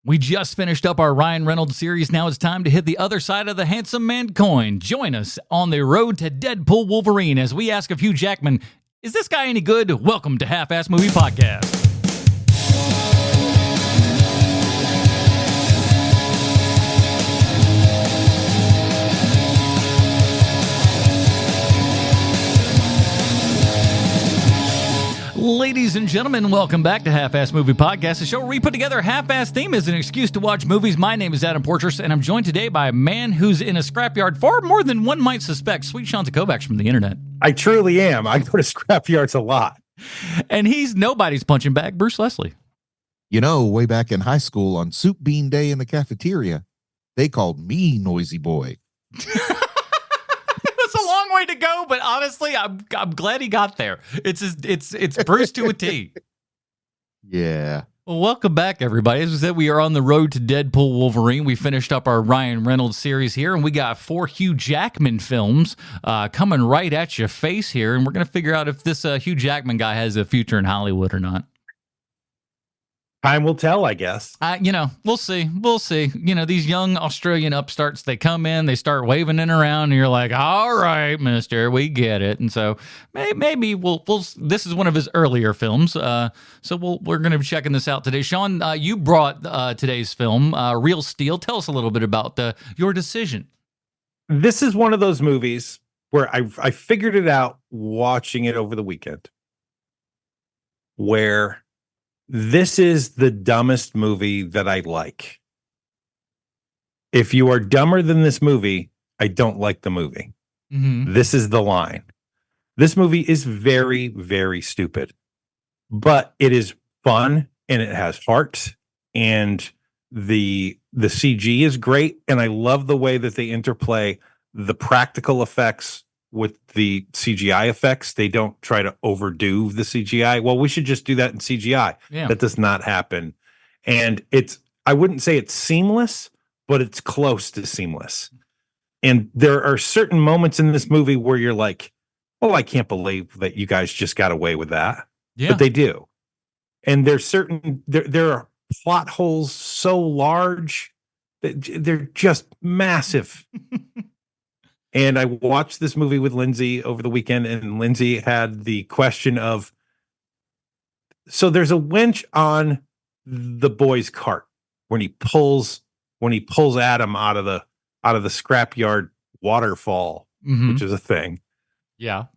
We just finished up our Ryan Reynolds series. Now it's time to hit the other side of the handsome man coin. Join us on the road to Deadpool Wolverine as we ask of Hugh Jackman, is this guy any good? Welcome to Half-Ass Movie Podcast. Ladies and gentlemen, welcome back to Half-Ass Movie Podcast, a show where we put together a half-ass theme as an excuse to watch movies. My name is Adam Portress, and I'm joined today by a man who's in a scrapyard far more than one might suspect, Sweet Sean Kovacs from the internet. I truly am. I go to scrapyards a lot. And he's nobody's punching bag, Bruce Leslie. You know, way back in high school on Soup Bean Day in the cafeteria, they called me Noisy Boy. That's a long way to go, but honestly, I'm glad he got there. It's Bruce to a T. Yeah. Well, welcome back, everybody. As we said, we are on the road to Deadpool Wolverine. We finished up our Ryan Reynolds series here, and we got 4 Hugh Jackman films coming right at your face here, and we're going to figure out if this Hugh Jackman guy has a future in Hollywood or not. Time will tell, I guess. We'll see. We'll see. These young Australian upstarts, they come in, they start waving it around, and you're like, all right, mister, we get it. And so maybe we'll this is one of his earlier films. So we're going to be checking this out today. Sean, you brought today's film, Real Steel. Tell us a little bit about your decision. This is one of those movies where I figured it out watching it over the weekend, where this is the dumbest movie that I like. If you are dumber than this movie, I don't like the movie. Mm-hmm. This is the line. This movie is very, very stupid, but it is fun and it has heart, and the CG is great. And I love the way that they interplay the practical effects with the CGI effects. They don't try to overdo the CGI. Well, we should just do that in CGI. Yeah. That does not happen. And I wouldn't say it's seamless, but it's close to seamless. And there are certain moments in this movie where you're like, oh, I can't believe that you guys just got away with that. Yeah. But they do. And there are plot holes so large that they're just massive. And I watched this movie with Lindsay over the weekend, and Lindsay had the question of, so there's a winch on the boy's cart when he pulls Adam out of the scrapyard waterfall, mm-hmm. which is a thing. Yeah.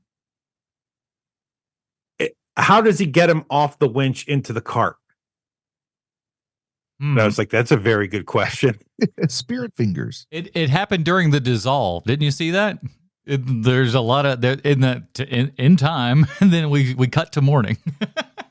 How does he get him off the winch into the cart? And I was like, that's a very good question. Spirit fingers. It happened during the dissolve. Didn't you see that? There's a lot of in time, and then we cut to morning.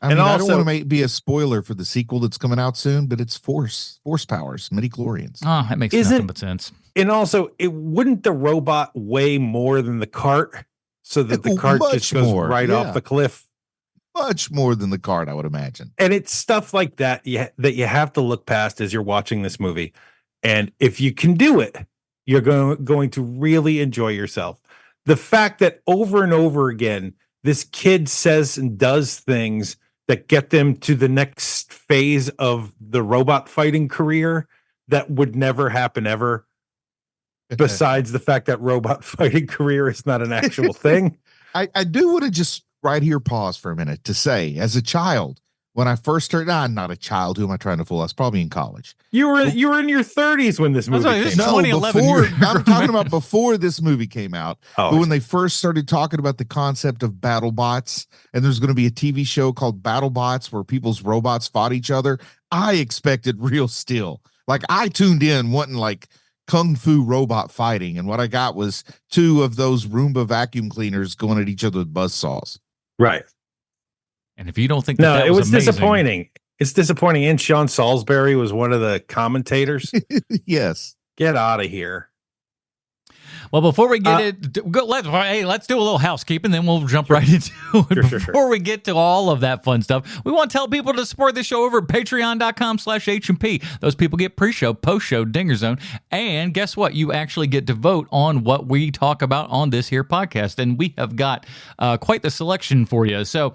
I don't want to be a spoiler for the sequel that's coming out soon, but it's force powers, midichlorians. Oh, that makes nothing but sense. And also, wouldn't the robot weigh more than the cart, so that the cart just goes off the cliff? Much more than the card, I would imagine. And it's stuff like that that you have to look past as you're watching this movie. And if you can do it, you're going to really enjoy yourself. The fact that over and over again, this kid says and does things that get them to the next phase of the robot fighting career that would never happen ever. Besides the fact that robot fighting career is not an actual thing. I do want to just right here pause for a minute to say, as a child, when I first started, I'm not a child. Who am I trying to fool? I was probably in college. You were in your 30s when this movie came out. 2011. I'm talking about before this movie came out. But when they first started talking about the concept of battle bots, and there's going to be a TV show called Battle Bots where people's robots fought each other, I expected Real Steel. Like, I tuned in wanting like kung fu robot fighting, and what I got was 2 of those Roomba vacuum cleaners going at each other with buzzsaws. Right. And if you don't think that it was amazing, disappointing. It's disappointing. And Sean Salisbury was one of the commentators. Yes. Get out of here. Well, before we get let's do a little housekeeping, then we'll jump right into it. Before we get to all of that fun stuff, we want to tell people to support the show over at patreon.com/HMP. Those people get pre-show, post-show, Dinger Zone, and guess what? You actually get to vote on what we talk about on this here podcast, and we have got quite the selection for you. So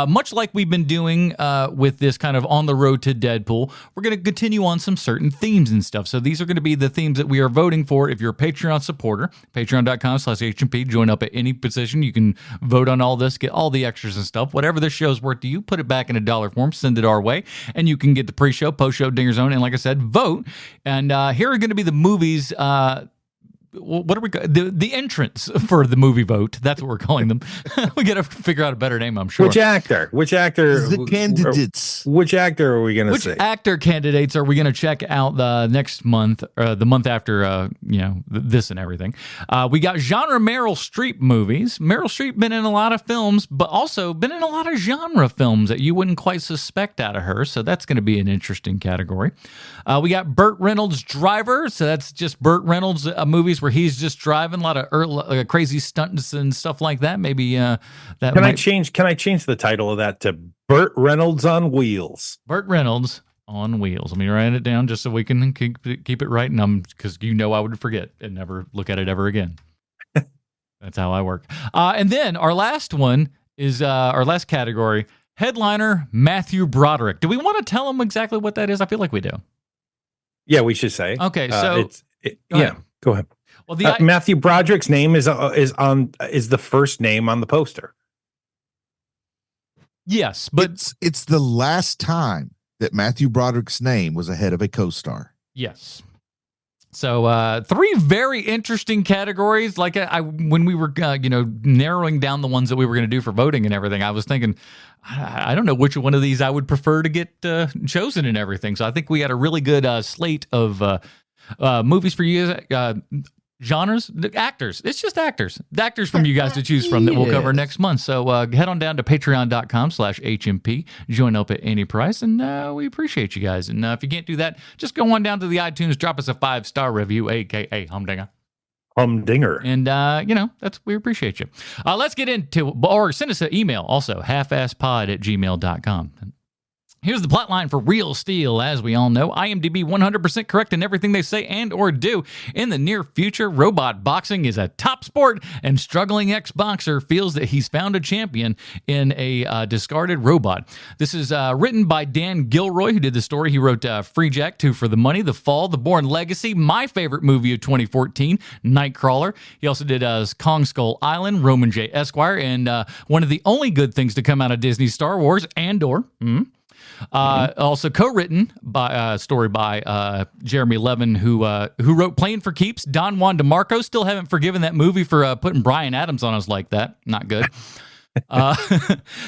much like we've been doing with this kind of on the road to Deadpool, we're going to continue on some certain themes and stuff. So these are going to be the themes that we are voting for. If you're a Patreon supporter, patreon.com/HMP, join up at any position. You can vote on all this, get all the extras and stuff. Whatever this show's worth to you, put it back in a dollar form, send it our way, and you can get the pre-show, post-show, Dinger Zone, and like I said, vote. And here are going to be the movies. What are we? The entrants for the movie vote. That's what we're calling them. We got to figure out a better name, I'm sure. Which actor? The candidates. Which actor are we going to say? Which actor candidates are we going to check out the next month, or the month after? This and everything. We got genre Meryl Streep movies. Meryl Streep been in a lot of films, but also been in a lot of genre films that you wouldn't quite suspect out of her. So that's going to be an interesting category. We got Burt Reynolds Driver. So that's just Burt Reynolds movies where he's just driving a lot of crazy stunts and stuff like that. Maybe that. Can I change the title of that to Burt Reynolds on Wheels? Burt Reynolds on Wheels. Let me write it down just so we can keep it right. And because I would forget and never look at it ever again. That's how I work. And then our last one is our last category. Headliner Matthew Broderick. Do we want to tell him exactly what that is? I feel like we do. Yeah, we should say. Okay, so go ahead. Well, Matthew Broderick's name is the first name on the poster. Yes, but it's the last time that Matthew Broderick's name was ahead of a co-star. Yes. So 3 very interesting categories. Like when we were narrowing down the ones that we were going to do for voting and everything, I was thinking, I don't know which one of these I would prefer to get chosen and everything. So I think we got a really good slate of movies for you. Genres, actors. It's just actors. The actors from you guys to choose from that we'll cover next month. So head on down to patreon.com/HMP. Join up at any price, and we appreciate you guys. And if you can't do that, just go on down to the iTunes, drop us a 5-star review, a.k.a. Humdinger. Humdinger. And, we appreciate you. Let's get into, or send us an email also, halfasspod@gmail.com. Here's the plot line for Real Steel. As we all know, IMDb 100% correct in everything they say and or do. In the near future, robot boxing is a top sport, and struggling ex-boxer feels that he's found a champion in a discarded robot. This is written by Dan Gilroy, who did the story. He wrote Free Jack, 2 for the Money, The Fall, The Bourne Legacy, my favorite movie of 2014, Nightcrawler. He also did Kong Skull Island, Roman J. Esquire, and one of the only good things to come out of Disney's Star Wars, Andor. Also co-written by story by Jeremy Levin, who wrote Playing for Keeps. Don Juan DeMarco. Still haven't forgiven that movie for putting Bryan Adams on us like that. Not good.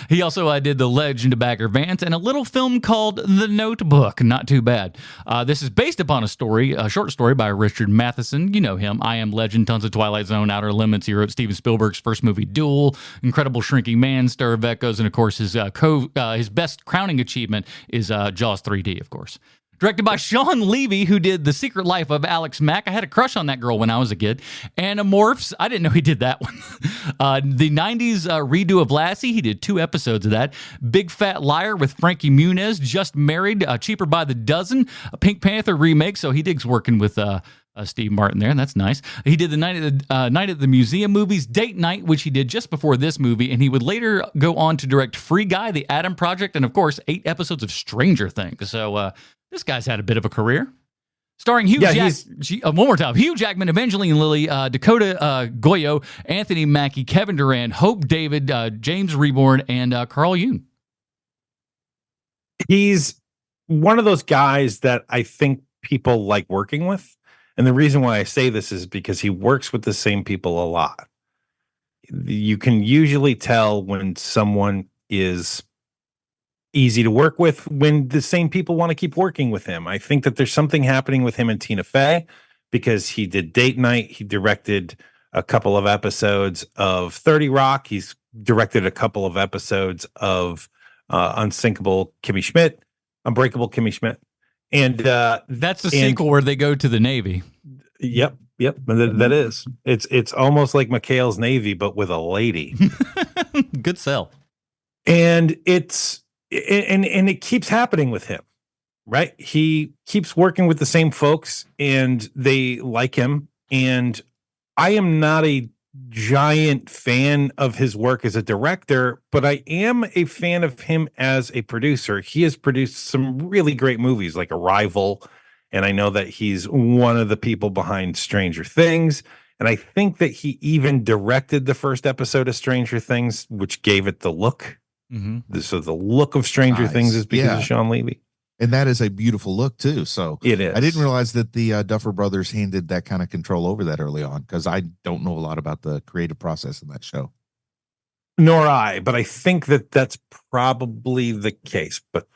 He also did The Legend of Bagger Vance and a little film called The Notebook. Not too bad. This is based upon a short story by Richard Matheson. You know him. I Am Legend, tons of Twilight Zone, Outer Limits. He wrote Steven Spielberg's first movie, Duel, Incredible Shrinking Man, Stir of Echoes, and of course his best crowning achievement is Jaws 3D, of course. Directed by Sean Levy, who did The Secret Life of Alex Mack. I had a crush on that girl when I was a kid. Animorphs, I didn't know he did that one. The 90s redo of Lassie, he did 2 episodes of that. Big Fat Liar with Frankie Muniz, Just Married, Cheaper by the Dozen, a Pink Panther remake, so he digs working with Steve Martin there, and that's nice. He did the Night at the Museum movies, Date Night, which he did just before this movie, and he would later go on to direct Free Guy, The Adam Project, and of course, 8 episodes of Stranger Things. So, this guy's had a bit of a career. Starring Hugh one more time. Hugh Jackman, Evangeline Lilly, Dakota Goyo, Anthony Mackie, Kevin Durant, Hope David, James Reborn, and Carl Yoon. He's one of those guys that I think people like working with. And the reason why I say this is because he works with the same people a lot. You can usually tell when someone is easy to work with when the same people want to keep working with him. I think that there's something happening with him and Tina Fey because he did Date Night. He directed a couple of episodes of 30 Rock. He's directed a couple of episodes of Unbreakable Kimmy Schmidt. And that's the sequel where they go to the Navy. Yep. Yep, that is. It's almost like McHale's Navy, but with a lady. Good sell. And it keeps happening with him, right? He keeps working with the same folks, and they like him. And I am not a giant fan of his work as a director, but I am a fan of him as a producer. He has produced some really great movies like Arrival, and I know that he's one of the people behind Stranger Things, and I think that he even directed the first episode of Stranger Things, which gave it the look. So the look of Stranger Things is because of Sean Levy. And that is a beautiful look too. So it is. I didn't realize that the Duffer Brothers handed that kind of control over that early on, because I don't know a lot about the creative process in that show. Nor I, but I think that that's probably the case. But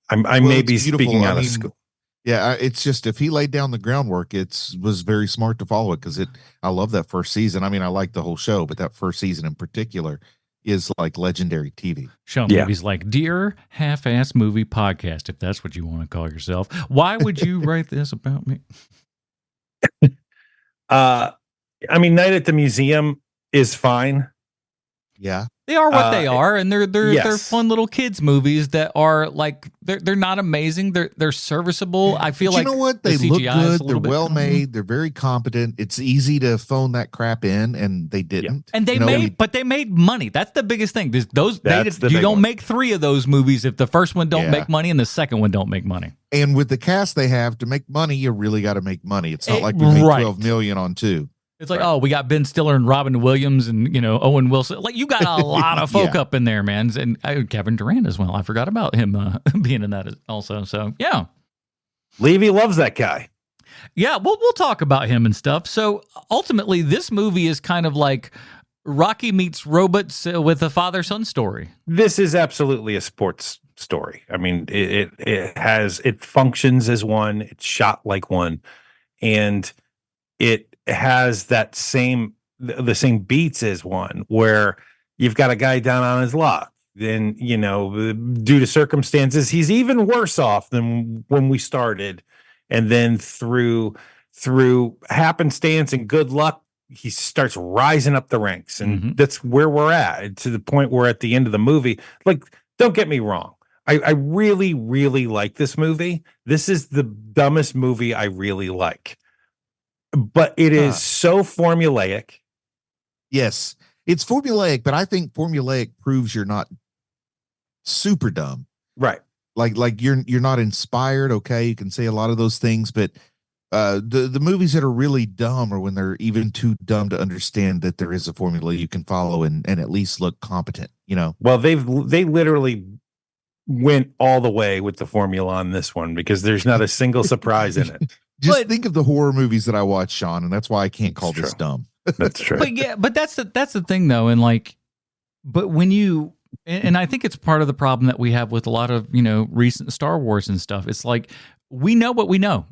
I may be speaking out of school. Yeah, it's just, if he laid down the groundwork, was very smart to follow it, because I love that first season. I mean, I like the whole show, but that first season in particular is like legendary TV. Sean Levy's like, dear half-ass movie podcast, if that's what you want to call yourself. Why would you write this about me? I mean, Night at the Museum is fine. Yeah. They are what they are, and they're fun little kids movies that are like, they're not amazing. They're serviceable. I feel like, you know what? They look good. They're well made. They're very competent. It's easy to phone that crap in, and they didn't. And they made money. That's the biggest thing. You don't make 3 of those movies if the first one don't make money and the second one don't make money. And with the cast they have, to make money, you really got to make money. It's not like we made $12 million on 2. It's like, oh, we got Ben Stiller and Robin Williams and, Owen Wilson. Like, you got a lot of folk up in there, man. And Kevin Durant as well. I forgot about him being in that also. So, yeah. Levy loves that guy. Yeah, we'll talk about him and stuff. So, ultimately, this movie is kind of like Rocky meets Robots with a father-son story. This is absolutely a sports story. I mean, it functions as one. It's shot like one. And it has that the same beats as one, where you've got a guy down on his luck. Then, due to circumstances, he's even worse off than when we started. And then through happenstance and good luck, he starts rising up the ranks. And that's where we're at, to the point where at the end of the movie, like, don't get me wrong, I really, really like this movie. This is the dumbest movie I really like. But it is so formulaic. Yes, it's formulaic, but I think formulaic proves you're not super dumb. Right. Like you're not inspired. Okay, you can say a lot of those things, but the movies that are really dumb are when they're even too dumb to understand that there is a formula you can follow and at least look competent, Well, they literally went all the way with the formula on this one, because there's not a single surprise in it. Just think of the horror movies that I watch, Sean, and that's why I can't call this dumb. That's true. But that's the thing though, and but when you, and I think it's part of the problem that we have with a lot of recent Star Wars and stuff. It's like, we know what we know.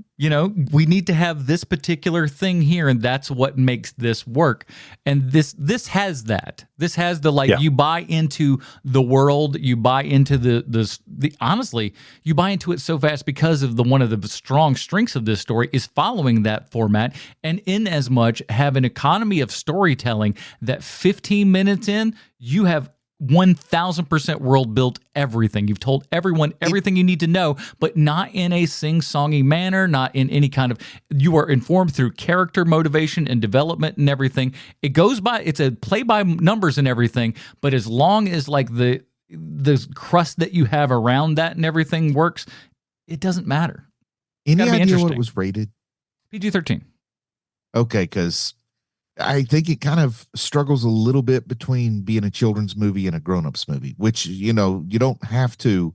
We need to have this particular thing here, and that's what makes this work. And this has that. This has you buy into the world, you buy into the honestly, you buy into it so fast because of one of the strong strengths of this story is following that format, and in as much have an economy of storytelling that 15 minutes in, you have 1000% world built everything. You've told everyone everything you need to know, but not in a sing-songy manner, not in any kind of, you are informed through character motivation and development and everything. It goes by, it's a play by numbers and everything, but as long as the crust that you have around that and everything works, it doesn't matter. Any idea what it was rated? PG-13. Okay, because I think it kind of struggles a little bit between being a children's movie and a grown-ups movie, which, you don't have to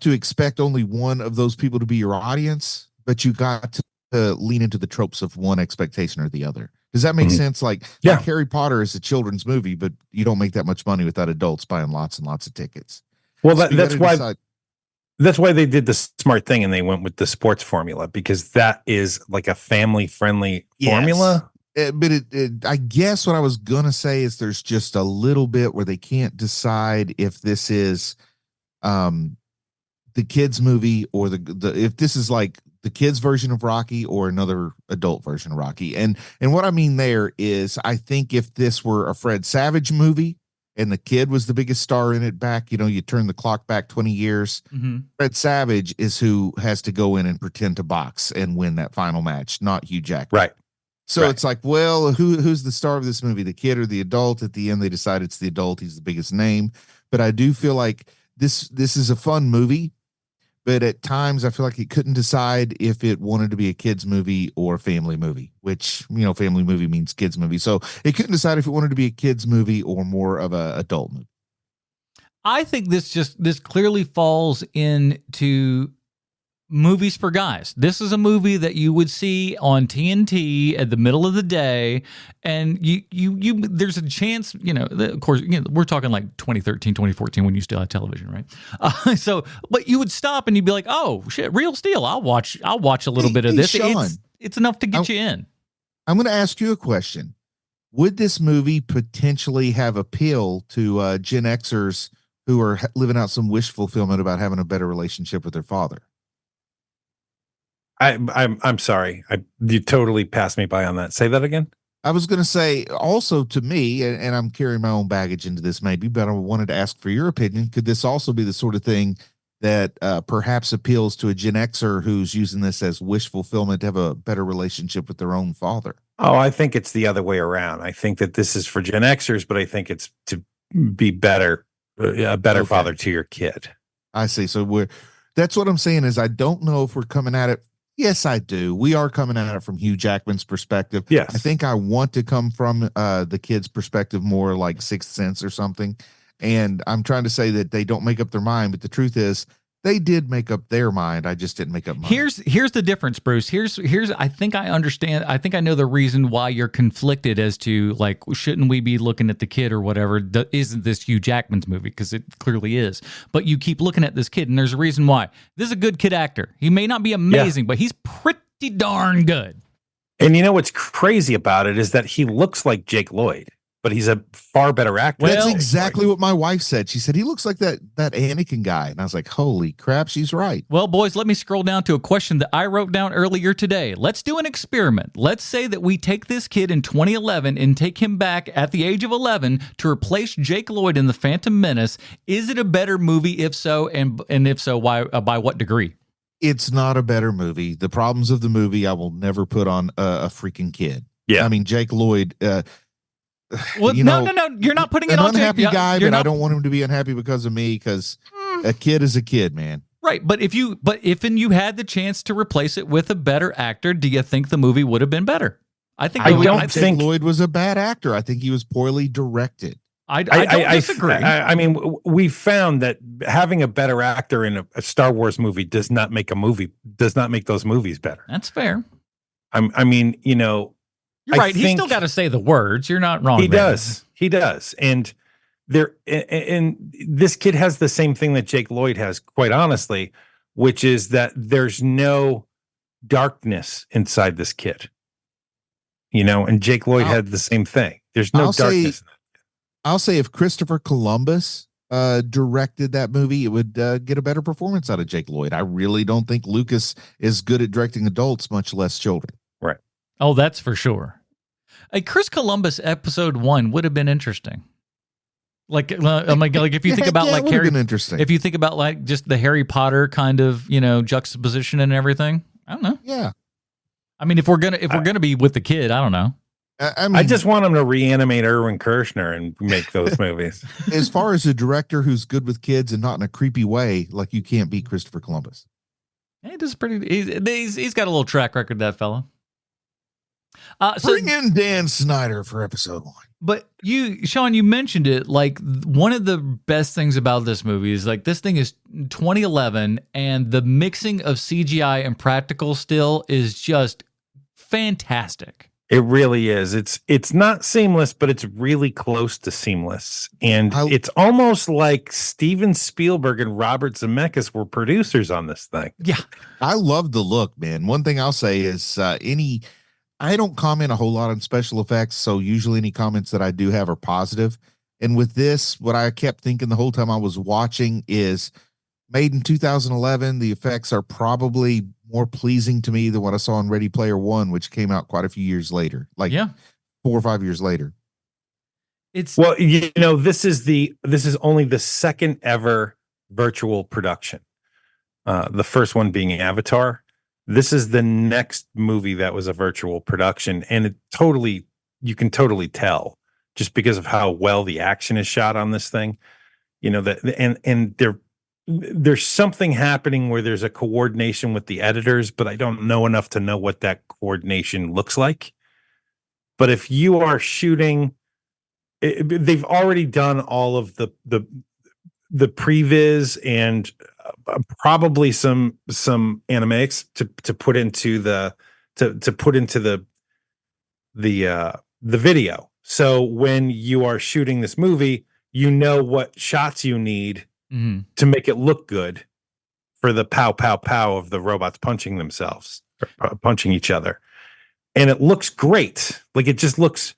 expect only one of those people to be your audience, but you got to lean into the tropes of one expectation or the other. Does that make sense? Like Harry Potter is a children's movie, but you don't make that much money without adults buying lots and lots of tickets. Well, that's why they did the smart thing and they went with the sports formula, because that is like a family-friendly formula. But I guess what I was going to say is there's just a little bit where they can't decide if this is the kids movie or if this is like the kids version of Rocky or another adult version of Rocky. And what I mean there is, I think if this were a Fred Savage movie and the kid was the biggest star in it back, you turn the clock back 20 years, Fred Savage is who has to go in and pretend to box and win that final match, not Hugh Jackman. Right. So it's like, well, who's the star of this movie, the kid or the adult? At the end, they decide it's the adult. He's the biggest name. But I do feel like this is a fun movie. But at times, I feel like it couldn't decide if it wanted to be a kids movie or a family movie, which, family movie means kids movie. So it couldn't decide if it wanted to be a kids movie or more of a adult movie. I think this clearly falls into movies for guys. This is a movie that you would see on TNT at the middle of the day, and you there's a chance, of course, we're talking like 2013, 2014 when you still had television, right? But you would stop and you'd be like, oh shit, Real Steel. I'll watch a little bit of this. Sean, it's enough to get you in. I'm going to ask you a question. Would this movie potentially have appeal to Gen Xers who are living out some wish fulfillment about having a better relationship with their father? I'm sorry. You totally passed me by on that. Say that again. I was going to say also to me, and I'm carrying my own baggage into this maybe, but I wanted to ask for your opinion. Could this also be the sort of thing that perhaps appeals to a Gen Xer who's using this as wish fulfillment to have a better relationship with their own father? Oh, I think it's the other way around. I think that this is for Gen Xers, but I think it's to be better, a better father to your kid. I see. So that's what I'm saying is I don't know if we're coming at it. Yes, I do. We are coming at it from Hugh Jackman's perspective. Yes. I think I want to come from the kid's perspective, more like Sixth Sense or something. And I'm trying to say that they don't make up their mind, but the truth is they did make up their mind. I just didn't make up mine. Here's the difference, Bruce. Here's I think I understand. I think I know the reason why you're conflicted as to like, shouldn't we be looking at the kid or whatever? Isn't this Hugh Jackman's movie? Because it clearly is. But you keep looking at this kid, and there's a reason why. This is a good kid actor. He may not be amazing, but he's pretty darn good. And you know what's crazy about it is that he looks like Jake Lloyd, but he's a far better actor. Well, that's exactly what my wife said. She said, he looks like that Anakin guy. And I was like, holy crap, she's right. Well, boys, let me scroll down to a question that I wrote down earlier today. Let's do an experiment. Let's say that we take this kid in 2011 and take him back at the age of 11 to replace Jake Lloyd in The Phantom Menace. Is it a better movie? If so, and if so, why? By what degree? It's not a better movie. The problems of the movie I will never put on a freaking kid. Yeah. I mean, Jake Lloyd... well, no. You're not putting it on. An unhappy guy, but I don't want him to be unhappy because of me. Because a kid is a kid, man. Right, but if you had the chance to replace it with a better actor, do you think the movie would have been better? I think Lloyd was a bad actor. I think he was poorly directed. I don't disagree. I mean, we found that having a better actor in a Star Wars movie does not make those movies better. That's fair. I mean, You're right. He's still got to say the words. You're not wrong. He does. And this kid has the same thing that Jake Lloyd has, quite honestly, which is that there's no darkness inside this kid. And Jake Lloyd had the same thing. There's no darkness. I'll say if Christopher Columbus directed that movie, it would get a better performance out of Jake Lloyd. I really don't think Lucas is good at directing adults, much less children. Right. Oh, that's for sure. A Chris Columbus episode 1 would have been interesting. Like if you think about like Harry, if you think about like just the Harry Potter kind of juxtaposition and everything, I don't know. Yeah, I mean, if we're gonna be with the kid, I don't know. I just want him to reanimate Irwin Kershner and make those movies. As far as a director who's good with kids and not in a creepy way, like you can't beat Christopher Columbus. He does he's got a little track record, that fella. Bring in Dan Snyder for episode 1. But Sean, you mentioned it. Like, one of the best things about this movie is like this thing is 2011, and the mixing of CGI and practical still is just fantastic. It really is. It's not seamless, but it's really close to seamless, and it's almost like Steven Spielberg and Robert Zemeckis were producers on this thing. Yeah, I love the look, man. One thing I'll say is I don't comment a whole lot on special effects, so usually any comments that I do have are positive. And with this, what I kept thinking the whole time I was watching is made in 2011. The effects are probably more pleasing to me than what I saw in Ready Player One, which came out quite a few years later, like 4 or 5 years later. Well, this is only the second ever virtual production. The first one being Avatar. This is the next movie that was a virtual production, and you can totally tell just because of how well the action is shot on this thing. And there's something happening where there's a coordination with the editors, but I don't know enough to know what that coordination looks like. But if you are shooting, they've already done all of the previs and probably some animatics to put into the video. So when you are shooting this movie, you know what shots you need to make it look good for the pow pow pow of the robots punching themselves, or punching each other, and it looks great. Like, it just looks,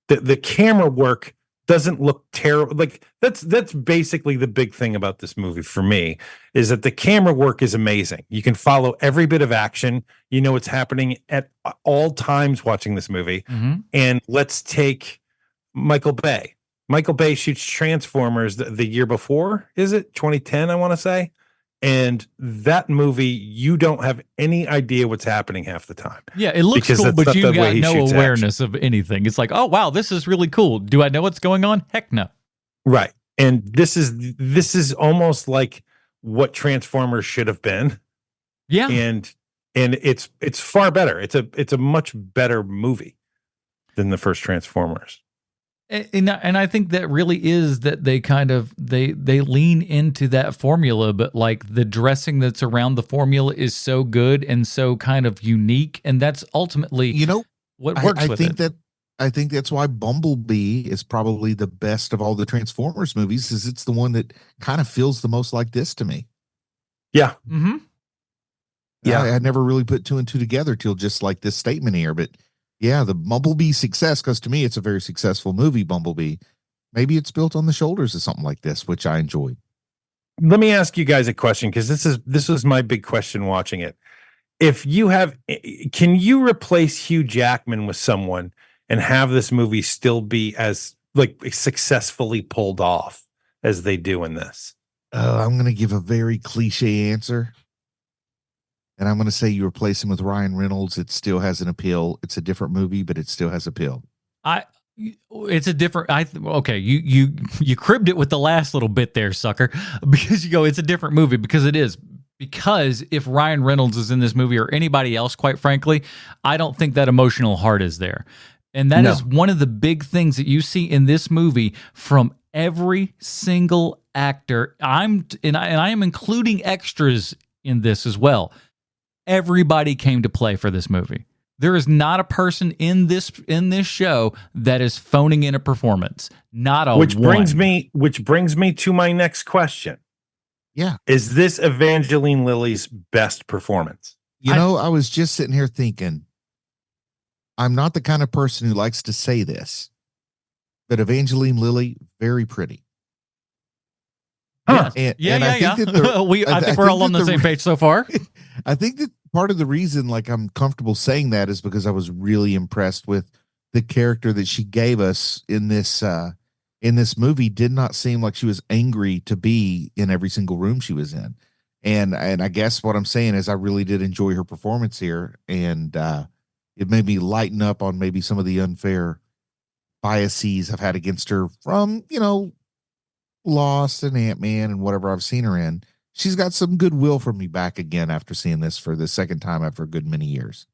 the camera work doesn't look terrible. Like, that's basically the big thing about this movie for me, is that the camera work is amazing. You can follow every bit of action. You know what's happening at all times watching this movie. And let's take Michael Bay. Michael Bay shoots Transformers the year before, is it 2010? I want to say. And that movie, you don't have any idea what's happening half the time. Yeah, it looks cool, but you got no awareness of anything. It's like, oh wow, this is really cool. Do I know what's going on? Heck no. Right. And this is almost like what Transformers should have been. Yeah. And it's far better. It's a much better movie than the first Transformers. And I think that really is that they kind of they lean into that formula, but like the dressing that's around the formula is so good and so kind of unique, and that's ultimately what works with it. I think that's why Bumblebee is probably the best of all the Transformers movies, is it's the one that kind of feels the most like this to me. Yeah. Yeah. I never really put two and two together till just like this statement here, but yeah, the Bumblebee success, because to me it's a very successful movie, Bumblebee. Maybe it's built on the shoulders of something like this, which I enjoyed. Let me ask you guys a question, because this was my big question watching it. Can you replace Hugh Jackman with someone and have this movie still be as like successfully pulled off as they do in this? I'm going to give a very cliche answer. And I'm going to say you replace him with Ryan Reynolds. It still has an appeal. It's a different movie, but it still has appeal. It's a different. Okay, you cribbed it with the last little bit there, sucker, because you go, it's a different movie, because it is. Because if Ryan Reynolds is in this movie, or anybody else, quite frankly, I don't think that emotional heart is there. And that is one of the big things that you see in this movie from every single actor. I am including extras in this as well. Everybody came to play for this movie. There is not a person in this show that is phoning in a performance. Not a which one. brings me to my next question. Yeah. Is this Evangeline Lilly's best performance? I was just sitting here thinking, I'm not the kind of person who likes to say this, but Evangeline Lilly, very pretty. Huh. I think we're all on the same page so far. I think that part of the reason, like, I'm comfortable saying that is because I was really impressed with the character that she gave us in this movie. Did not seem like she was angry to be in every single room she was in. And I guess what I'm saying is I really did enjoy her performance here. And it made me lighten up on maybe some of the unfair biases I've had against her from, Lost and Ant-Man and whatever I've seen her in. She's got some goodwill from me back again after seeing this for the second time after a good many years.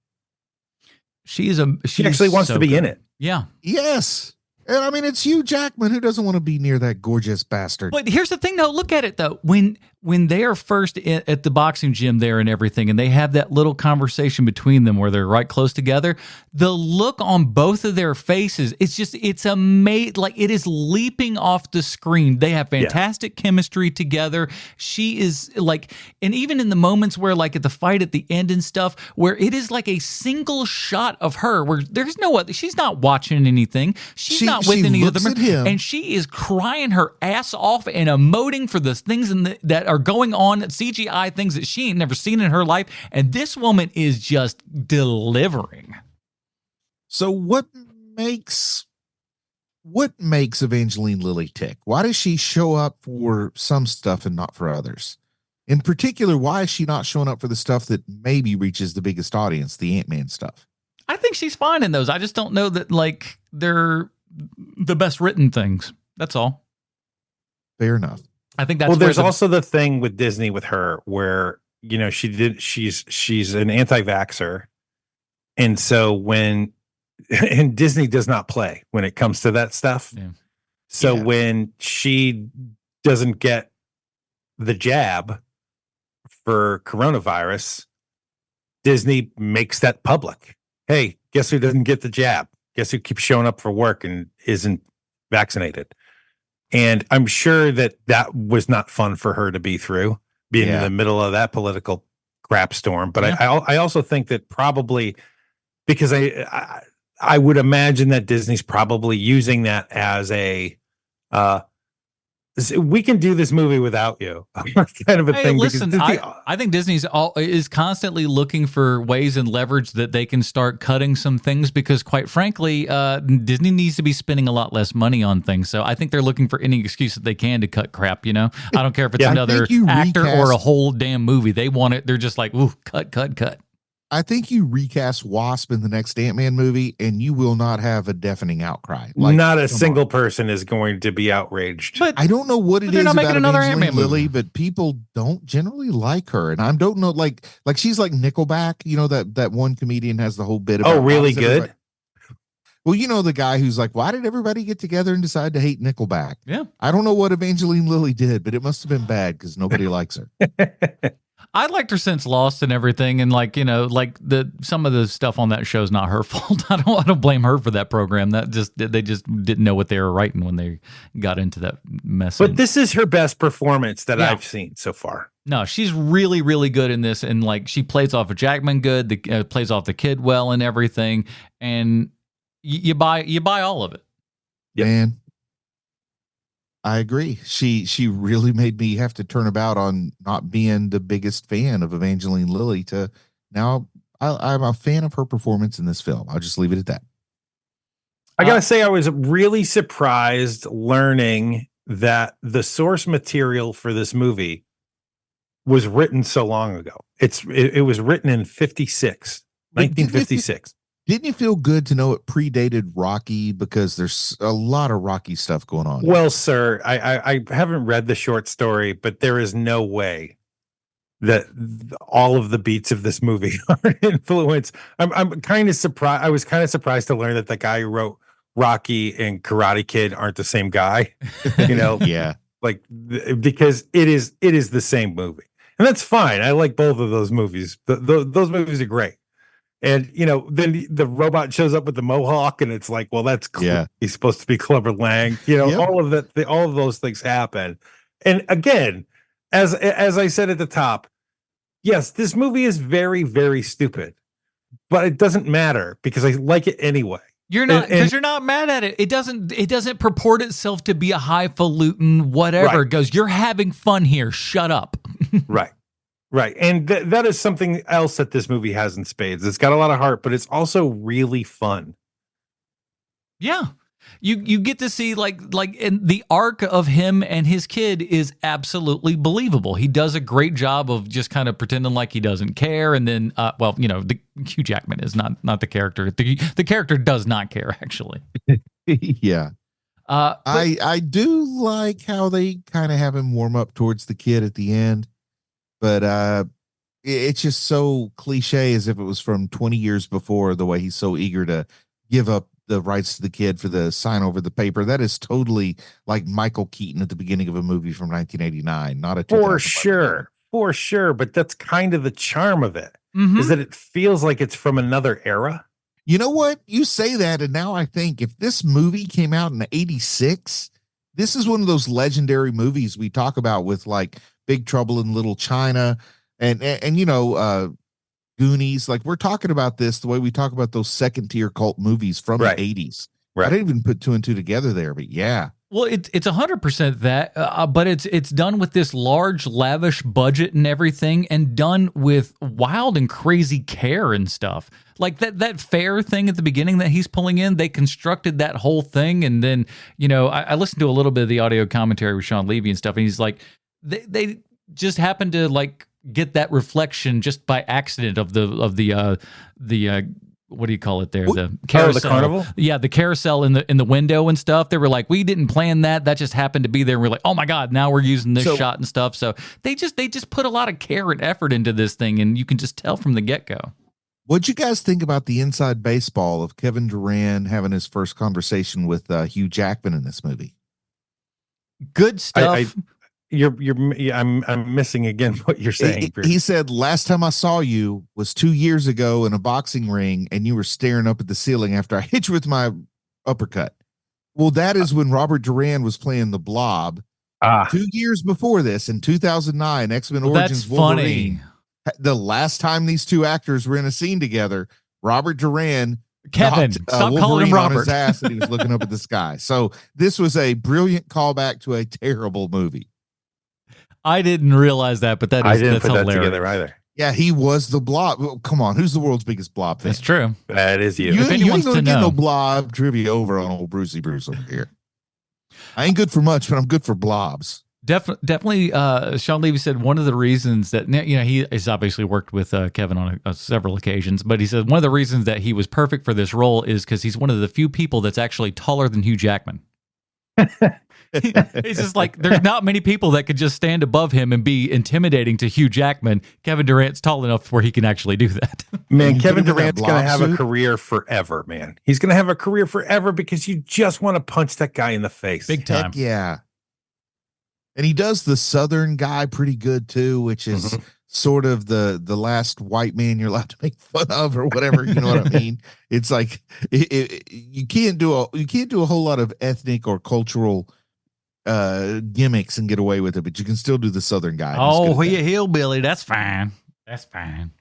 She actually wants to be in it. Yeah. Yes. And I mean, it's Hugh Jackman. Who doesn't want to be near that gorgeous bastard? But here's the thing, though. Look at it, though. When they are first at the boxing gym there and everything, and they have that little conversation between them where they're right close together, the look on both of their faces, it's amazing. Like, it is leaping off the screen. They have fantastic chemistry together. She is like, and even in the moments where, like, at the fight at the end and stuff, where it is like a single shot of her, where there's no other, she's not watching anything. She's not not with any of them. And she is crying her ass off and emoting for the things that are going on, CGI things that she ain't never seen in her life. And this woman is just delivering. So what makes Evangeline Lilly tick? Why does she show up for some stuff and not for others? In particular, why is she not showing up for the stuff that maybe reaches the biggest audience, the Ant-Man stuff? I think she's fine in those. I just don't know that like they're the best written things. That's all. Fair enough. I think that's well. There's also the thing with Disney with her where she's an anti-vaxxer, and so and Disney does not play when it comes to that stuff. Yeah. So when she doesn't get the jab for coronavirus, Disney makes that public. Hey, guess who doesn't get the jab? Guess who keeps showing up for work and isn't vaccinated? And I'm sure that was not fun for her to be through, being in the middle of that political crap storm. But I also think that probably because I would imagine that Disney's probably using that as a we can do this movie without you kind of a thing. Listen, I think Disney's is constantly looking for ways and leverage that they can start cutting some things because, quite frankly, Disney needs to be spending a lot less money on things. So I think they're looking for any excuse that they can to cut crap. I don't care if it's another actor or a whole damn movie. They want it. They're just like, ooh, cut. I think you recast Wasp in the next Ant-Man movie, and you will not have a deafening outcry. Not a single person is going to be outraged. But I don't know what it is about Evangeline Lilly, but people don't generally like her, and I don't know, like she's like Nickelback. That one comedian has the whole bit about. Oh, really good. Well, the guy who's like, why did everybody get together and decide to hate Nickelback? Yeah, I don't know what Evangeline Lilly did, but it must have been bad because nobody likes her. I liked her since Lost and everything, and some of the stuff on that show is not her fault. I don't blame her for that program. They just didn't know what they were writing when they got into that mess. But this is her best performance that I've seen so far. No, she's really, really good in this, and she plays off of Jackman good. Plays off the kid well and everything, and you buy all of it. Yep. Man. I agree. She really made me have to turn about on not being the biggest fan of Evangeline Lilly to now I'm a fan of her performance in this film. I'll just leave it at that. I gotta say, I was really surprised learning that the source material for this movie was written so long ago. It was written in 1956. Didn't you feel good to know it predated Rocky because there's a lot of Rocky stuff going on? Well, sir, I haven't read the short story, but there is no way that all of the beats of this movie are influenced. I'm kind of surprised. I was kind of surprised to learn that the guy who wrote Rocky and Karate Kid aren't the same guy. Yeah, because it is the same movie, and that's fine. I like both of those movies. Those movies are great. And, then the robot shows up with the mohawk and it's like, well, that's cool. He's supposed to be Clubber Lang. All of that, all of those things happen. And again, as I said at the top, yes, this movie is very, very stupid, but it doesn't matter because I like it anyway. You're not, because you're not mad at it. It doesn't purport itself to be a highfalutin whatever. Right. It goes, you're having fun here. Shut up. Right. And that is something else that this movie has in spades. It's got a lot of heart, but it's also really fun. Yeah. You get to see in the arc of him and his kid is absolutely believable. He does a great job of just kind of pretending like he doesn't care. And then, Hugh Jackman is not the character. The character does not care, actually. Yeah. I do like how they kind of have him warm up towards the kid at the end. But it's just so cliche as if it was from 20 years before, the way he's so eager to give up the rights to the kid for the sign over the paper. That is totally like Michael Keaton at the beginning of a movie from 1989, not a For sure. But that's kind of the charm of it, is that it feels like it's from another era. You know what? You say that, and now I think if this movie came out in 86, this is one of those legendary movies we talk about with Big Trouble in Little China and Goonies. We're talking about this the way we talk about those second tier cult movies from the 80s. Right. I didn't even put 2 and 2 together there, but yeah. Well, it's 100% that, but it's done with this large, lavish budget and everything, and done with wild and crazy care and stuff. Like that fair thing at the beginning that he's pulling in, they constructed that whole thing, and then I listened to a little bit of the audio commentary with Sean Levy and stuff, and he's like, they just happened to like get that reflection just by accident of the what do you call it there? The carousel. The carnival? Yeah, the carousel in the window and stuff. They were like, we didn't plan that. That just happened to be there. And we're like, oh my God, now we're using this shot and stuff. So they just put a lot of care and effort into this thing, and you can just tell from the get-go. What'd you guys think about the inside baseball of Kevin Durant having his first conversation with Hugh Jackman in this movie? Good stuff. I'm missing again what you're saying. He said, last time I saw you was 2 years ago in a boxing ring, and you were staring up at the ceiling after I hit you with my uppercut. Well, that is when Robert Duran was playing the Blob. 2 years before this, in 2009, X-Men Origins Wolverine. Funny. The last time these two actors were in a scene together, Robert Duran Kevin, stop calling him Robert. On his ass, and he was looking up at the sky. So this was a brilliant callback to a terrible movie. I didn't realize that, but that's hilarious. That together either. Yeah, he was the Blob. Well, come on, who's the world's biggest Blob fan? That's true. That is you. You if ain't to gonna get know. no Blob trivia over on old Brucey Bruce over here. I ain't good for much, but I'm good for blobs. Definitely. Sean Levy said one of the reasons that he has obviously worked with Kevin on several occasions, but he said one of the reasons that he was perfect for this role is because he's one of the few people that's actually taller than Hugh Jackman. He's just like, there's not many people that could just stand above him and be intimidating to Hugh Jackman. Kevin Durant's tall enough where he can actually do that. Man, Kevin Durant's going to have a career forever, man. He's going to have a career forever because you just want to punch that guy in the face. Big time. Heck yeah. And he does the Southern guy pretty good too, which is sort of the last white man you're allowed to make fun of or whatever. You know what I mean? It's like you can't do a whole lot of ethnic or cultural gimmicks and get away with it, but you can still do the Southern guy. Oh, he a hillbilly. That's fine. That's fine.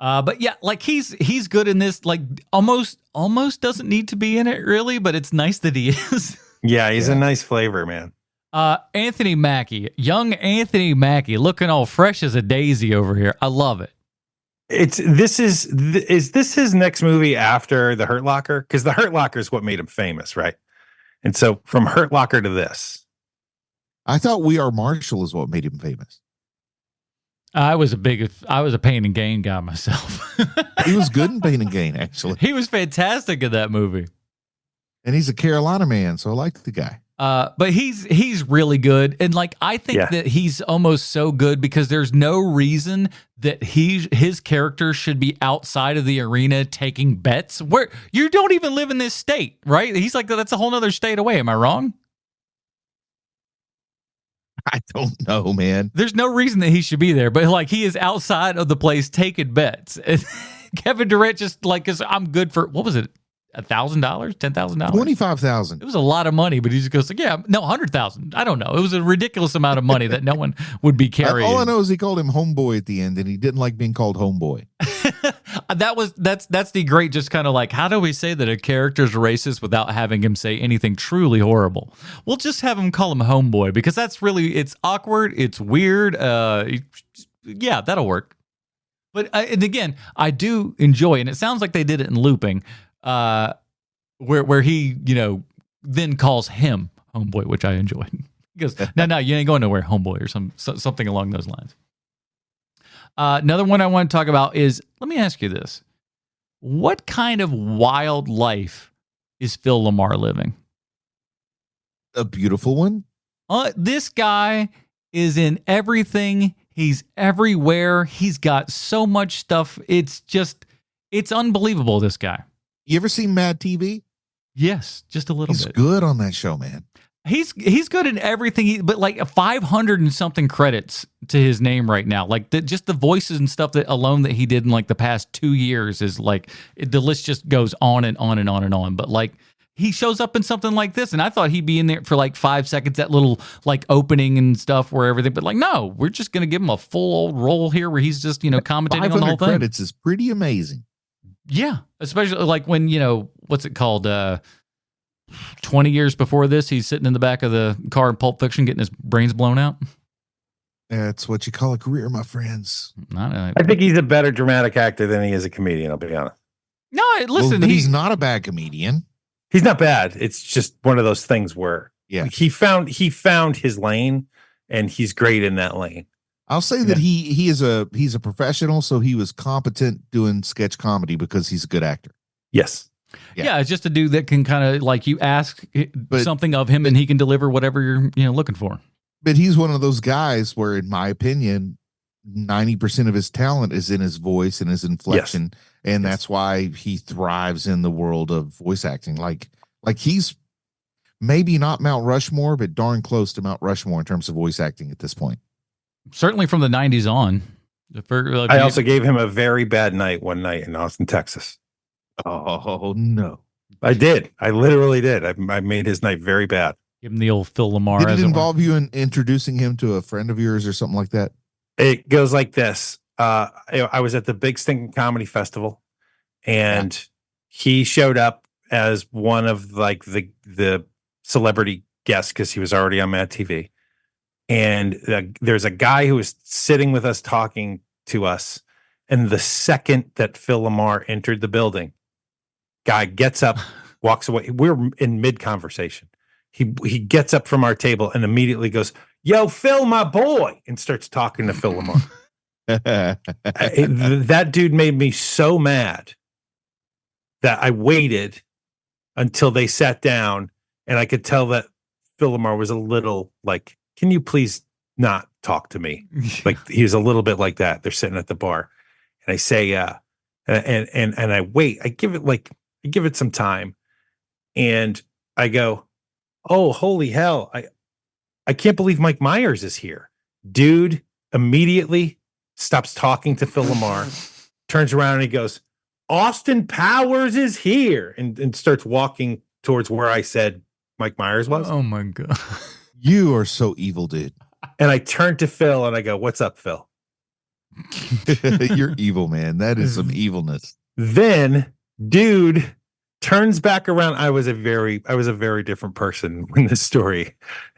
But yeah, like he's good in this. Like almost doesn't need to be in it really, but it's nice that he is. Yeah, he's a nice flavor, man. Anthony Mackie, young Anthony Mackie, looking all fresh as a daisy over here. I love it. Is this his next movie after The Hurt Locker? Because The Hurt Locker is what made him famous, right? And so from Hurt Locker to this, I thought We Are Marshall is what made him famous. I was a Pain and Gain guy myself. He was good in Pain and Gain, actually. He was fantastic in that movie. And he's a Carolina man, so I like the guy. But he's really good, and like I think that he's almost so good because there's no reason that his character should be outside of the arena taking bets where you don't even live in this state, right? He's like, that's a whole nother state away. Am I wrong? I don't know, man. There's no reason that he should be there, but like he is outside of the place taking bets. And Kevin Durant just like, cause I'm good for, what was it? $1,000, $10,000, $25,000. It was a lot of money, but he just goes like, yeah, no, 100,000. I don't know. It was a ridiculous amount of money that no one would be carrying. All I know is he called him homeboy at the end, and he didn't like being called homeboy. That's the great, just kind of like, how do we say that a character's racist without having him say anything truly horrible? We'll just have him call him homeboy because that's really, it's awkward, it's weird. Yeah, that'll work. But and again, I do enjoy, and it sounds like they did it in Looping. Where he, then calls him homeboy, which I enjoyed. He goes, no, you ain't going nowhere, homeboy, or something along those lines. Another one I want to talk about is, let me ask you this. What kind of wild life is Phil Lamar living? A beautiful one. This guy is in everything. He's everywhere. He's got so much stuff. It's unbelievable, this guy. You ever seen Mad TV? Yes, just a little bit. He's good on that show, man. He's good in everything, but like 500 and something credits to his name right now. Like just the voices and stuff that alone that he did in like the past 2 years is like, the list just goes on and on and on and on. But like he shows up in something like this, and I thought he'd be in there for like 5 seconds, that little like opening and stuff where everything, but like, no, we're just going to give him a full old role here where he's just, commentating on the whole thing. 500 credits is pretty amazing. Yeah, especially like when, what's it called? 20 years before this, he's sitting in the back of the car in Pulp Fiction getting his brains blown out. That's what you call a career, my friends. I think he's a better dramatic actor than he is a comedian, I'll be honest. No, listen, he's not a bad comedian. He's not bad. It's just one of those things where he found his lane, and he's great in that lane. I'll say that he's a professional, so he was competent doing sketch comedy because he's a good actor. Yes. Yeah, it's just a dude that can kind of like you ask something of him and he can deliver whatever you're looking for. But he's one of those guys where, in my opinion, 90% of his talent is in his voice and his inflection. Yes. And that's why he thrives in the world of voice acting. Like he's maybe not Mount Rushmore, but darn close to Mount Rushmore in terms of voice acting at this point. Certainly from the 90s on. I also gave him a very bad night one night in Austin, Texas. Oh, no. I did. I literally did. I made his night very bad. Give him the old Phil Lamar. Did it involve you in introducing him to a friend of yours or something like that? It goes like this. I was at the Big Stinking Comedy Festival, and he showed up as one of like the celebrity guests because he was already on Mad TV. And there's a guy who was sitting with us talking to us. And the second that Phil Lamar entered the building, guy gets up, walks away. We're in mid-conversation. He gets up from our table and immediately goes, "Yo, Phil, my boy," and starts talking to Phil Lamar. That dude made me so mad that I waited until they sat down, and I could tell that Phil Lamar was a little like, "Can you please not talk to me?" Like he was a little bit like that. They're sitting at the bar, and I say, and I wait. I give it some time, and I go, "Oh, holy hell! I can't believe Mike Myers is here." Dude immediately stops talking to Phil Lamar, turns around and he goes, "Austin Powers is here," and starts walking towards where I said Mike Myers was. Oh my God. You are so evil, dude. And I turned to Phil and I go, "What's up, Phil?" You're evil, man. That is some evilness. Then dude turns back around. I was a very different person when this story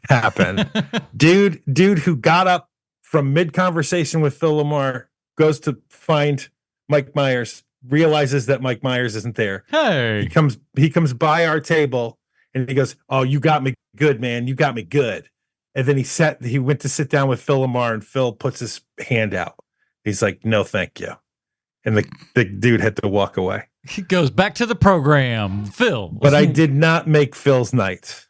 happened. dude who got up from mid-conversation with Phil Lamar goes to find Mike Myers, realizes that Mike Myers isn't there. Hey. He comes by our table and he goes, "Oh, you got me good, man. You got me good." And then he went to sit down with Phil Lamar, and Phil puts his hand out. He's like, "No, thank you." And the dude had to walk away. He goes back to the program, Phil. But I did not make Phil's night.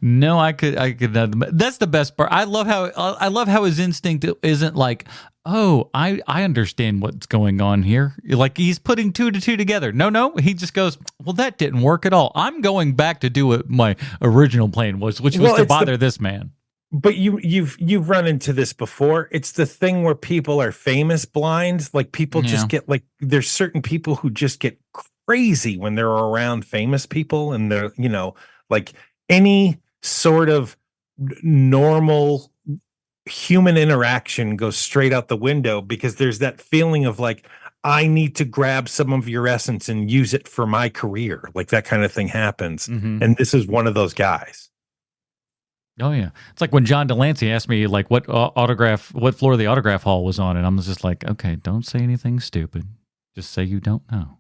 No, I could. That's the best part. I love how his instinct isn't like, "Oh, I understand what's going on here." Like he's putting two to two together. No, he just goes, "Well, that didn't work at all. I'm going back to do what my original plan was, which was to bother this man." But you've run into this before. It's the thing where people are famous blind. Like people just get like, there's certain people who just get crazy when they're around famous people, and they're, like any sort of normal human interaction goes straight out the window because there's that feeling of like, I need to grab some of your essence and use it for my career. Like that kind of thing happens. Mm-hmm. And this is one of those guys. Oh yeah, it's like when John Delancey asked me like what floor the autograph hall was on, and I was just like, "Okay, don't say anything stupid. Just say you don't know."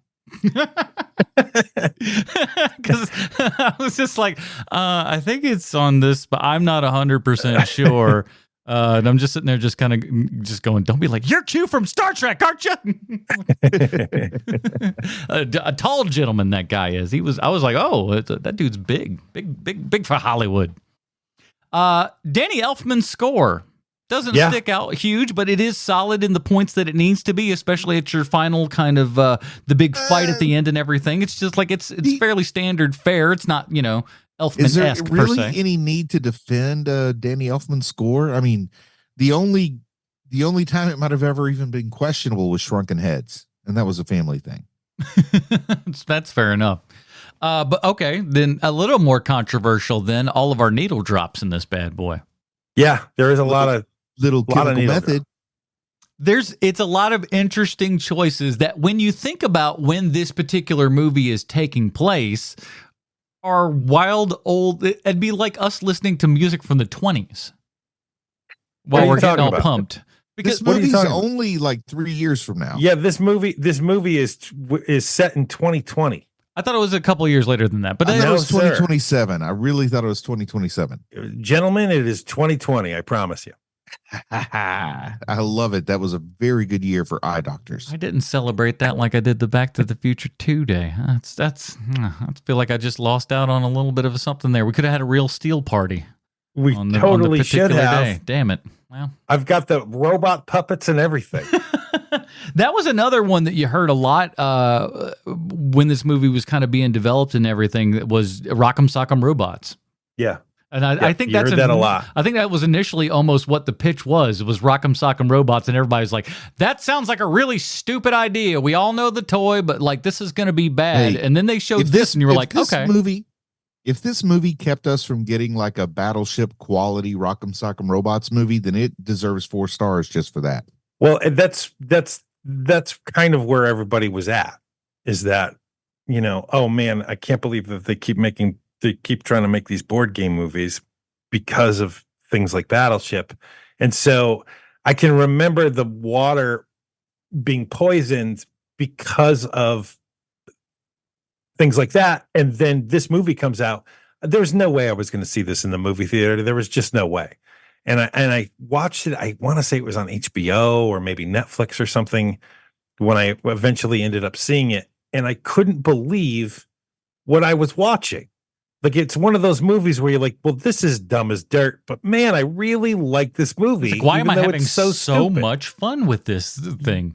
Because I was just like, I think it's on this, but I'm not 100% sure. And I'm just sitting there, just kind of just going, "Don't be like, you're Q from Star Trek, aren't you?" A tall gentleman that guy is. I was like, "Oh, that dude's big for Hollywood." Danny Elfman's score doesn't stick out huge, but it is solid in the points that it needs to be, especially at your final kind of the big fight at the end and everything. It's just like it's fairly standard fare. It's not Elfman-esque. Is there really per se. any need to defend Danny Elfman's score? I mean, the only time it might have ever even been questionable was Shrunken Heads, and that was a family thing. That's fair enough. But okay, then a little more controversial than all of our needle drops in this bad boy. Yeah, there is a lot of Chemical Method. It's a lot of interesting choices that when you think about when this particular movie is taking place are wild old. It'd be like us listening to music from the 20s while we're getting all pumped. Because this movie's only like 3 years from now. Yeah, this movie is set in 2020. I thought it was a couple of years later than that, but it was 2027. I really thought it was 2027. Gentlemen, it is 2020. I promise you. I love it. That was a very good year for eye doctors. I didn't celebrate that like I did the Back to the Future 2 day. I feel like I just lost out on a little bit of something there. We could have had a real steel party. We totally should have. Day. Damn it. Well, I've got the robot puppets and everything. That was another one that you heard a lot when this movie was kind of being developed and everything. That was Rock'em Sock'em Robots. Yeah. And I think that's heard that a lot. I think that was initially almost what the pitch was. It was Rock'em Sock'em Robots, and everybody's like, "That sounds like a really stupid idea. We all know the toy, but like this is going to be bad." Hey, and then they showed this, and you were like, "Okay." If this movie kept us from getting like a Battleship quality Rock'em Sock'em Robots movie, then it deserves 4 stars just for that. Well, that's kind of where everybody was at. Is that, oh man, I can't believe that they keep trying to make these board game movies because of things like Battleship. And so I can remember the water being poisoned because of things like that. And then this movie comes out. There was no way I was going to see this in the movie theater. There was just no way. And I watched it. I want to say it was on HBO or maybe Netflix or something when I eventually ended up seeing it. And I couldn't believe what I was watching. Like, it's one of those movies where you're like, well, this is dumb as dirt, but man, I really like this movie. Like, why am I having so much fun with this thing?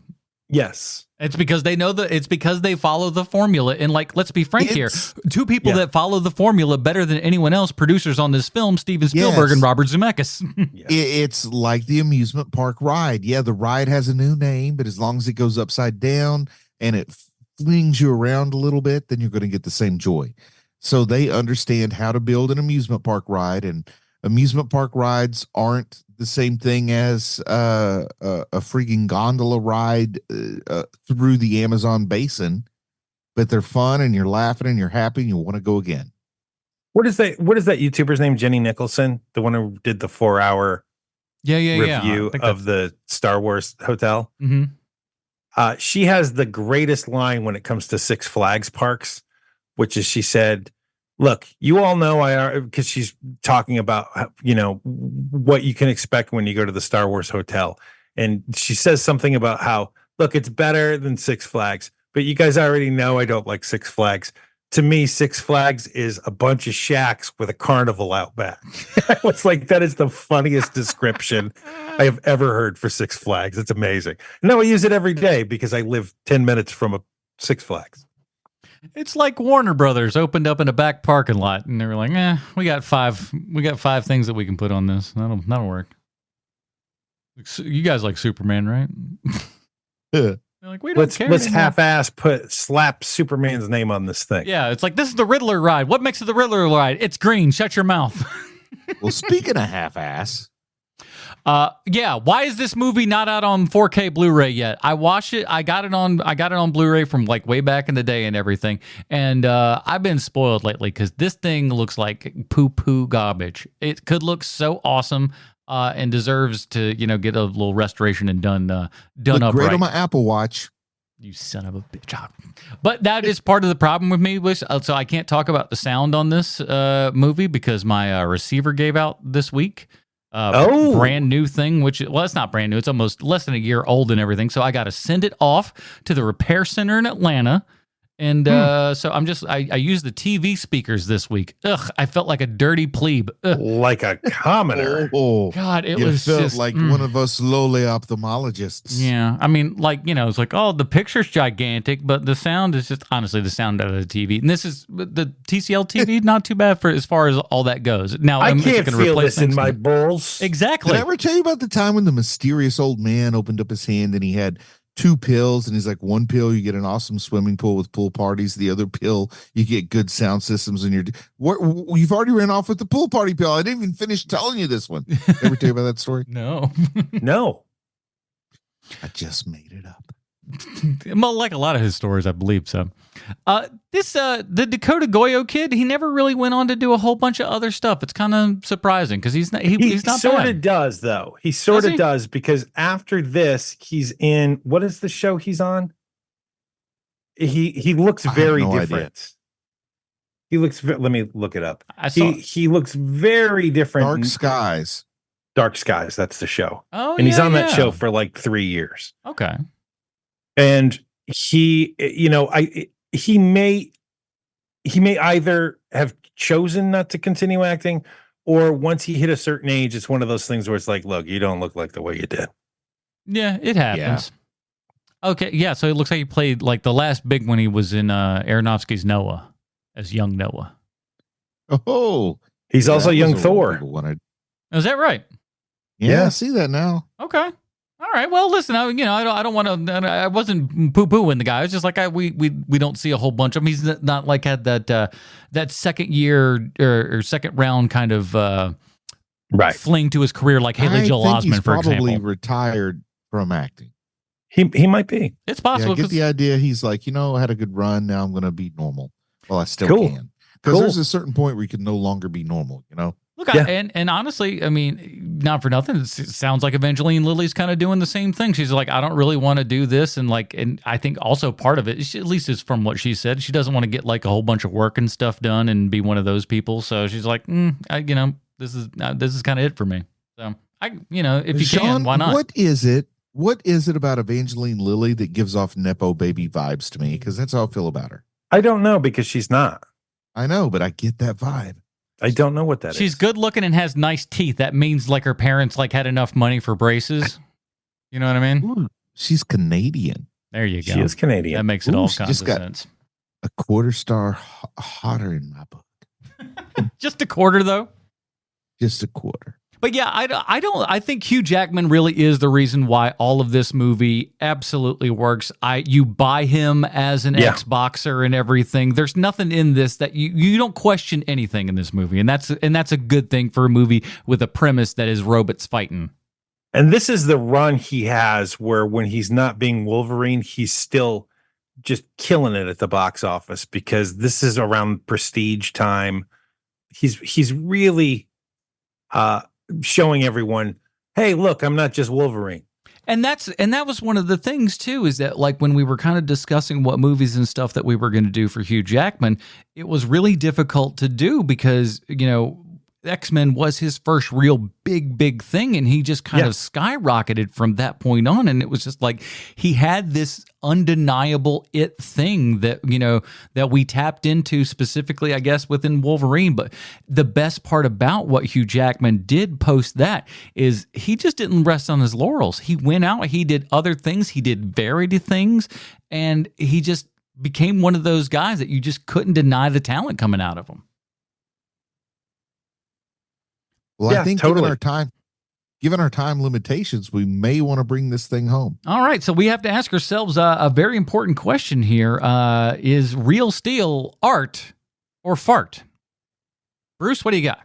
Yes. It's because it's because they follow the formula. And like, let's be frank here. 2 people that follow the formula better than anyone else, producers on this film, Steven Spielberg and Robert Zemeckis. It's like the amusement park ride. Yeah, the ride has a new name, but as long as it goes upside down and it flings you around a little bit, then you're going to get the same joy. So they understand how to build an amusement park ride, and amusement park rides aren't the same thing as a freaking gondola ride through the Amazon basin, but they're fun and you're laughing and you're happy and you want to go again. What is that YouTuber's name? Jenny Nicholson, the one who did the 4-hour review of the Star Wars hotel. Mm-hmm. She has the greatest line when it comes to Six Flags parks, which is, she said, look, you all know because she's talking about, what you can expect when you go to the Star Wars hotel. And she says something about how, look, it's better than Six Flags, but you guys already know I don't like Six Flags. To me, Six Flags is a bunch of shacks with a carnival out back. I was like, that is the funniest description I have ever heard for Six Flags. It's amazing. And I use it every day because I live 10 minutes from a Six Flags. It's like Warner Brothers opened up in a back parking lot, and they were like, we got five things that we can put on this. That'll work. You guys like Superman, right? Yeah. They're like, we don't care. Let's half-ass slap Superman's name on this thing. Yeah, it's like, this is the Riddler ride. What makes it the Riddler ride? It's green. Shut your mouth. Well, speaking of half-ass. Why is this movie not out on 4K Blu-ray yet? I watched it. I got it on Blu-ray from like way back in the day and everything. And I've been spoiled lately because this thing looks like poo-poo garbage. It could look so awesome and deserves to, get a little restoration and done up right. Great on my Apple Watch. You son of a bitch. But that is part of the problem with me. So I can't talk about the sound on this movie because my receiver gave out this week. Brand new thing, it's not brand new. It's almost less than a year old and everything. So I got to send it off to the repair center in Atlanta. And so I used the TV speakers this week. Ugh, I felt like a dirty plebe. Ugh. Like a commoner. Oh, God, it felt just like one of us lowly ophthalmologists. Yeah, I mean, it's like, the picture's gigantic, but the sound is just honestly the sound out of the TV. And this is the TCL TV, not too bad for as far as all that goes. Now I can't feel this in my balls. Exactly. Did I ever tell you about the time when the mysterious old man opened up his hand and he had 2 pills, and he's like, 1 pill you get an awesome swimming pool with pool parties, the other pill you get good sound systems, and you've already ran off with the pool party pill. I didn't even finish telling you this one. Ever tell you about that story? No. No. I just made it up. Well, like a lot of his stories, I believe so. The Dakota Goyo kid, he never really went on to do a whole bunch of other stuff. It's kind of surprising because he's not sort bad. of does though. He sort of does because after this, he's in what is the show he's on? He looks very different. Idea. He looks. Let me look it up. He looks very different. Dark Skies. That's the show. Oh, and he's on that show for like 3 years. Okay. And he may either have chosen not to continue acting, or once he hit a certain age, it's one of those things where it's like, look, you don't look like the way you did. Yeah, it happens. Yeah. Okay, yeah. So it looks like he played like the last big one. He was in Aronofsky's Noah as young Noah. Oh, he's also young Thor. Is that right? Yeah, I see that now. Okay. All right. Well, listen. I don't want to. I wasn't poo-pooing the guy. It's just like we don't see a whole bunch of him. He's not like had that second year or second round kind of fling to his career like Haley Joel Osment, for example. Probably retired from acting. He might be. It's possible. I get the idea. He's like, I had a good run. Now I'm going to be normal. Well, I still can. Because there's a certain point where you can no longer be normal. Look, and honestly, I mean, not for nothing, it sounds like Evangeline Lilly's kind of doing the same thing. She's like, I don't really want to do this, and I think also part of it, at least is from what she said, she doesn't want to get like a whole bunch of work and stuff done and be one of those people. So she's like, this is kind of it for me. So if you can, why not? What is it? What is it about Evangeline Lilly that gives off Nepo baby vibes to me? Because that's how I feel about her. I don't know because she's not. I know, but I get that vibe. I don't know what that is. She's good looking and has nice teeth. That means like her parents like had enough money for braces. You know what I mean? Ooh, she's Canadian. There you go. She is Canadian. That makes it all kinds of sense. A quarter star hotter in my book. Just a quarter though? Just a quarter. But yeah, I think Hugh Jackman really is the reason why all of this movie absolutely works. You buy him as an ex-boxer and everything. There's nothing in this that you don't question anything in this movie. And that's a good thing for a movie with a premise that is robots fighting. And this is the run he has where when he's not being Wolverine, he's still just killing it at the box office because this is around prestige time. He's really showing everyone, hey, look, I'm not just Wolverine. And that was one of the things too, is that like when we were kind of discussing what movies and stuff that we were going to do for Hugh Jackman, it was really difficult to do because, X-Men was his first real big thing, and he just kind of skyrocketed from that point on. And it was just like he had this undeniable it thing that that we tapped into specifically, I guess, within Wolverine. But the best part about what Hugh Jackman did post that is he just didn't rest on his laurels. He went out, he did other things, he did varied things, and he just became one of those guys that you just couldn't deny the talent coming out of him. Well, I think given our time limitations, we may want to bring this thing home. All right. So we have to ask ourselves a very important question here. Is Real Steel art or fart? Bruce, what do you got?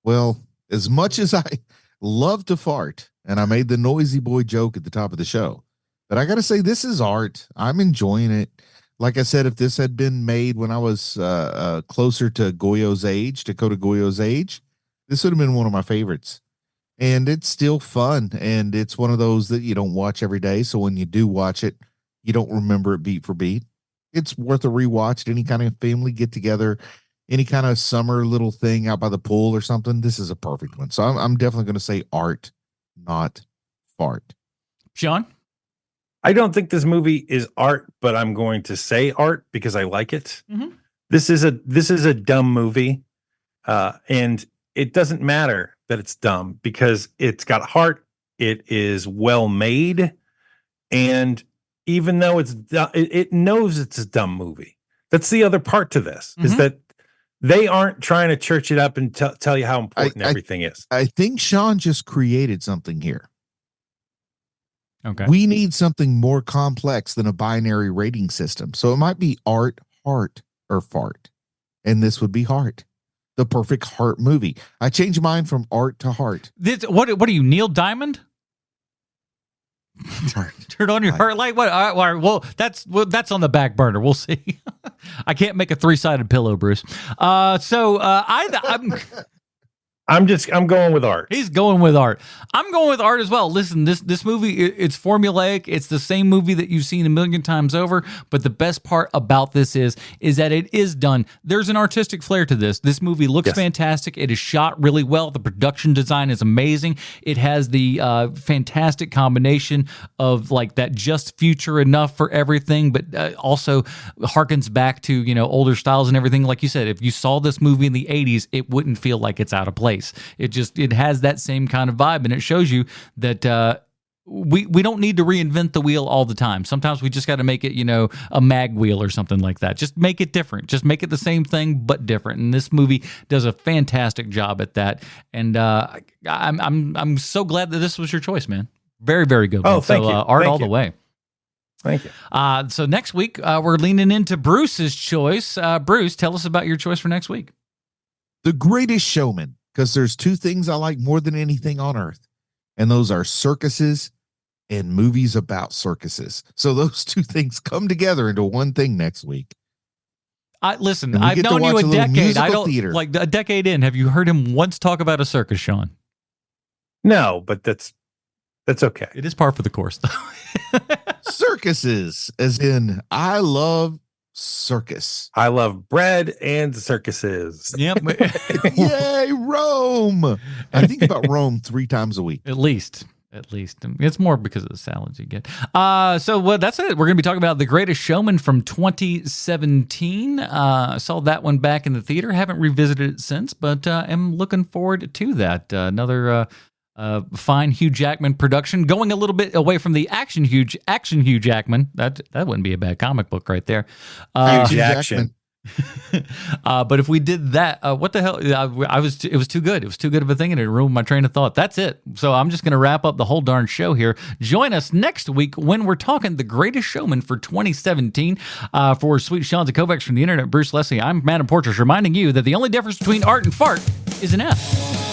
Well, as much as I love to fart, and I made the noisy boy joke at the top of the show, but I got to say, this is art. I'm enjoying it. Like I said, if this had been made when I was closer to Dakota Goyo's age, this would have been one of my favorites. And it's still fun. And it's one of those that you don't watch every day. So when you do watch it, you don't remember it beat for beat. It's worth a rewatch at any kind of family get together, any kind of summer little thing out by the pool or something. This is a perfect one. So I'm definitely going to say art, not fart. Sean? I don't think this movie is art, but I'm going to say art because I like it. Mm-hmm. This is a dumb movie, and it doesn't matter that it's dumb because it's got heart. It is well made, and even though it knows it's a dumb movie. That's the other part to this is that they aren't trying to church it up and tell you how important everything is. I think Sean just created something here. Okay. We need something more complex than a binary rating system. So it might be art, heart, or fart. And this would be heart. The perfect heart movie. I changed mine from art to heart. What are you, Neil Diamond? Turn on your heart light. What? All right, well, that's on the back burner. We'll see. I can't make a 3-sided pillow, Bruce. I'm going with art. He's going with art. I'm going with art as well. Listen, this movie, it's formulaic. It's the same movie that you've seen a million times over. But the best part about this is that it is done. There's an artistic flair to this. This movie looks fantastic. It is shot really well. The production design is amazing. It has the fantastic combination of like that just future enough for everything, but also harkens back to, older styles and everything. Like you said, if you saw this movie in the 80s, it wouldn't feel like it's out of place. It has that same kind of vibe, and it shows you that we don't need to reinvent the wheel all the time. Sometimes we just got to make it, a mag wheel or something like that. Just make it different. Just make it the same thing but different. And this movie does a fantastic job at that. And I'm so glad that this was your choice, man. Very, very good. Oh, thank you. Art all the way. Thank you. So next week we're leaning into Bruce's choice. Bruce, tell us about your choice for next week. The Greatest Showman. Because there's two things I like more than anything on earth, and those are circuses and movies about circuses. So those two things come together into one thing next week. Listen, I've known you a decade. I don't theater. Like a decade in. Have you heard him once talk about a circus, Sean? No, but that's okay. It is par for the course, though. Circuses, as in I love circus. I love bread and circuses. Yep. Yay, Rome. I think about Rome 3 times a week. At least. It's more because of the salads you get. So that's it. We're going to be talking about The Greatest Showman from 2017. Saw that one back in the theater. Haven't revisited it since, but am looking forward to that. Another fine Hugh Jackman production, going a little bit away from the action Hugh Jackman. That wouldn't be a bad comic book right there. Hugh Jackman. But if we did that, what the hell? It was too good. It was too good of a thing, and it ruined my train of thought. That's it. So I'm just going to wrap up the whole darn show here. Join us next week when we're talking The Greatest Showman for 2017. For Sweet Sean Kovacs from the internet, Bruce Leslie, I'm Madam Portress, reminding you that the only difference between art and fart is an F.